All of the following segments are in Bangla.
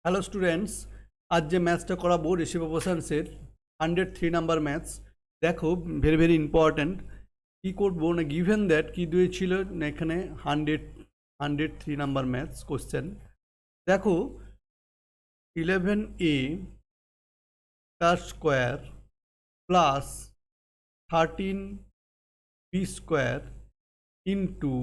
হ্যালো স্টুডেন্টস, আজ যে ম্যাথসটা করাবো ঋষি প্রপোশনসের 103 নাম্বার ম্যাথস। দেখো, ভেরি ভেরি ইম্পর্ট্যান্ট। কী করবো না, গিভেন দ্যাট কী দিয়েছিল না, এখানে 103 নাম্বার ম্যাথস কোশ্চেন। দেখো, 11a তার square plus 13b square into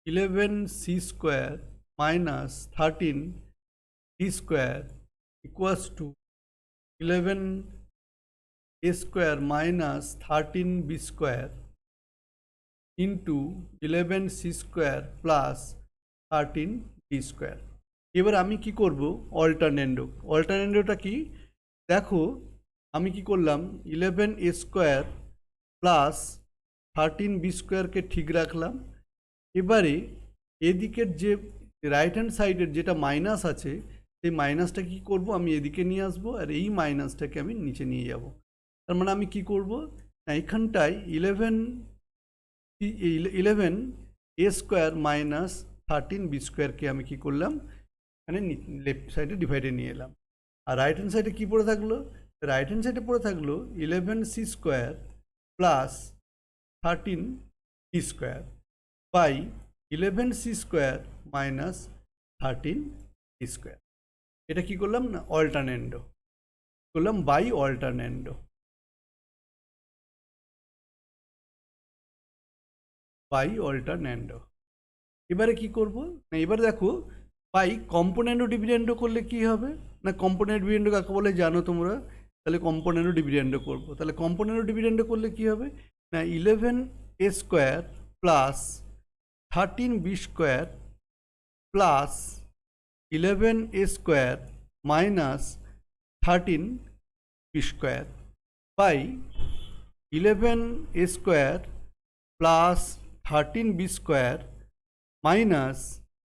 11c square minus 13d square equals to 11a square minus 13b square into 11c square plus 13d square। এবার আমি কি করব, অল্টারনেন্ডোটা কি দেখো, আমি কি করলাম 11a স্কোয়ার প্লাস 13b স্কোয়ারকে ঠিক রাখলাম। এবারে এদিকের যে রাইট হ্যান্ড সাইডের যেটা মাইনাস আছে, সেই মাইনাসটা কি করব, আমি এদিকে নিয়ে আসবো আর এই মাইনাসটাকে আমি নিচে নিয়ে যাব। তার মানে আমি কি করব না, এখানটায় 11 এ স্কোয়ার মাইনাস 13 বি স্কোয়ারকে আমি কি করলাম, এখানে লেফট সাইডে ডিভাইডে নিয়ে এলাম। আর রাইট হ্যান্ড সাইডে কী পড়ে থাকলো, রাইট হ্যান্ড সাইডে পড়ে থাকলো 11c square plus 13b square by 11c square minus 13b square. এটা কি করলাম না, অল্টারনেন্ডো করলাম, বাই অল্টারনেন্ডো, বাই অল্টারনেন্ডো। এবারে কি করব না, এবারে দেখো বাই কম্পোনেন্ডো ডিভিডেন্ডো করলে কি হবে না, কম্পোনেন্ট ডিভিডেন্ডো কাকে বলে জানো তোমরা, তাহলে কম্পোনেন্ডো ডিভিডেন্ডো করবো। তাহলে কম্পোনেন্ডো ডিভিডেন্ডো করলে কি হবে না, 11a square plus 13b square plus 11a square minus 13b square by 11a square plus 13b square minus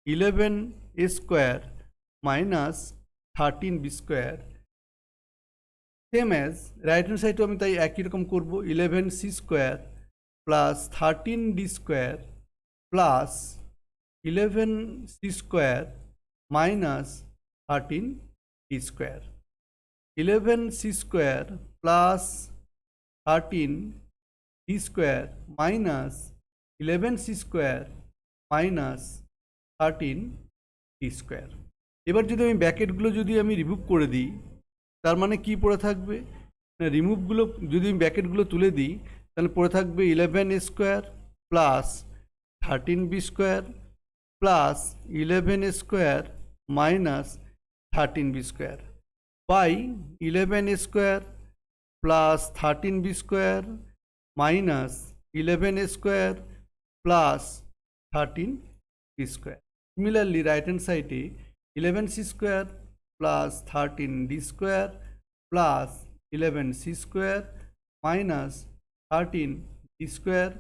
11a square minus 13b square. Same as right hand সাইডও আমি তাই একই রকম করবো, 11c square plus 13d square plus 11c square minus 13d square. 11c square plus 13d square minus 11c square minus 13d square. এবার যদি আমি ব্র্যাকেটগুলো যদি আমি রিমুভ করে দিই, তার মানে কি পড়ে থাকবে না, রিমুভগুলো যদি আমি ব্র্যাকেটগুলো তুলে দিই, তাহলে পড়ে থাকবে 11a square plus 13b square plus 11a square minus 13b square by 11a square plus 13b square minus 11a square plus 13b square. Similarly right hand সাইডে 11c square plus 13d square plus 11c square minus 13d square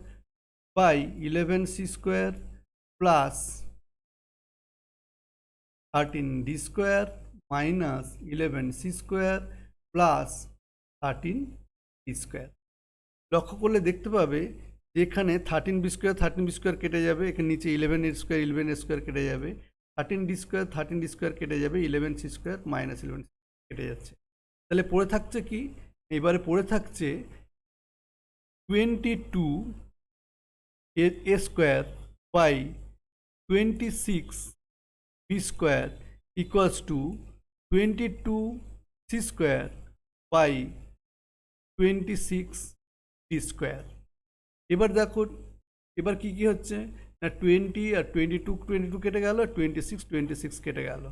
by 11c square plus 13d square minus 11c square plus 13d square. লক্ষ্য করলে দেখতে পাবে যে এখানে 13b স্কোয়ার কেটে যাবে, এখানে নিচে 11a স্কোয়ার কেটে যাবে, 13d স্কোয়ার কেটে যাবে, 11c স্কোয়ার মাইনাস 11c কেটে যাচ্ছে। তাহলে পড়ে থাকছে কি, এবারে পড়ে থাকছে 22a square by 26b square equals to 22c square by 26d square. এবার দেখো, এবার কি কি হচ্ছে না, 20 আর 22 কেটে গেল, 26 কেটে গেল।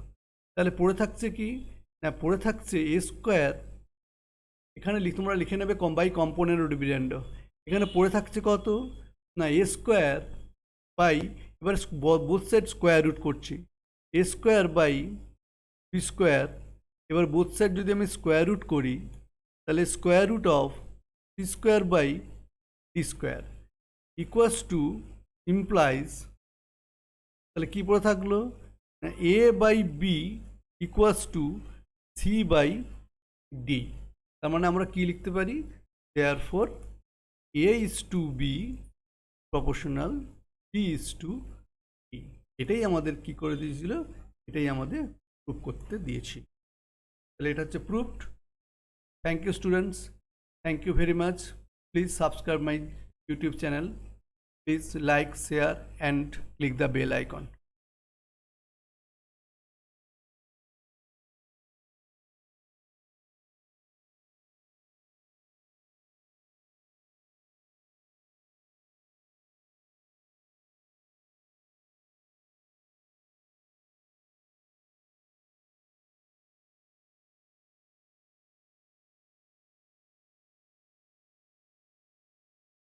তাহলে পড়ে থাকছে কি না, পড়ে থাকছে এ স্কোয়ার, এখানে তোমরা লিখে নেবে বাই কম্পোনেন্ট ডিভিডেন্ডো। এখানে পড়ে থাকছে কত না, এ স্কোয়ার বাই, এবার বোথ সাইড স্কোয়ার রুট করছি, A square by B square. এবার বোথ সাইড যদি আমি স্কোয়ার রুট করি, তাহলে square root of C square by D square equals to implies, তাহলে কী পড়ে থাকলো না, A by B equals to C by D. তার মানে আমরা কি লিখতে পারি, therefore A is to B proportional B is to D. এটাই আমাদের কি করে দিয়েছিল, এটাই আমাদের প্রুভ করতে দিয়েছি। তাহলে এটা হচ্ছে proved. Thank you students, thank you very much. Please subscribe my YouTube channel, please like, share and click the bell icon.